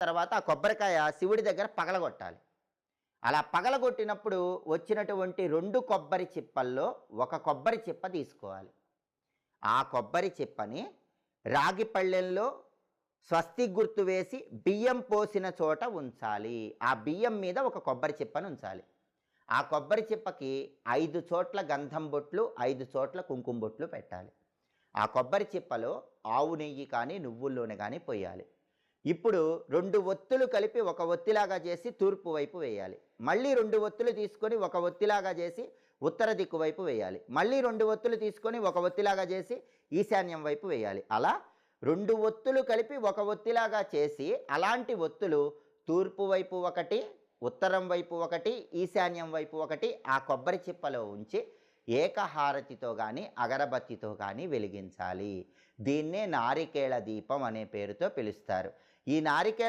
తర్వాత ఆ కొబ్బరికాయ శివుడి దగ్గర పగలగొట్టాలి. అలా పగలగొట్టినప్పుడు వచ్చినటువంటి 2 కొబ్బరి చిప్పల్లో ఒక కొబ్బరి చిప్ప తీసుకోవాలి. ఆ కొబ్బరి చిప్పని రాగి పళ్ళెంలో స్వస్తిక్ గుర్తు వేసి బియ్యం పోసిన చోట ఉంచాలి. ఆ బియ్యం మీద ఒక కొబ్బరి చిప్పను ఉంచాలి. ఆ కొబ్బరి చిప్పకి 5 చోట్ల గంధం బొట్లు, 5 చోట్ల కుంకుమ బొట్లు పెట్టాలి. ఆ కొబ్బరి చిప్పలో ఆవు నెయ్యి కానీ, నువ్వుల నూనె కానీ పొయ్యాలి. ఇప్పుడు 2 ఒత్తులు కలిపి ఒక ఒత్తిలాగా చేసి తూర్పు వైపు వేయాలి. మళ్ళీ 2 ఒత్తులు తీసుకొని ఒక ఒత్తిలాగా చేసి ఉత్తర దిక్కు వైపు వేయాలి. మళ్ళీ 2 ఒత్తులు తీసుకొని ఒక ఒత్తిలాగా చేసి ఈశాన్యం వైపు వేయాలి. అలా 2 ఒత్తులు కలిపి ఒక ఒత్తిలాగా చేసి అలాంటి ఒత్తులు తూర్పు వైపు ఒకటి, ఉత్తరం వైపు ఒకటి, ఈశాన్యం వైపు ఒకటి ఆ కొబ్బరి చిప్పలో ఉంచి ఏకహారతితో గాని, అగరబత్తితో గాని వెలిగించాలి. దీన్నే నారికేళ దీపం అనే పేరుతో పిలుస్తారు. ఈ నారికేళ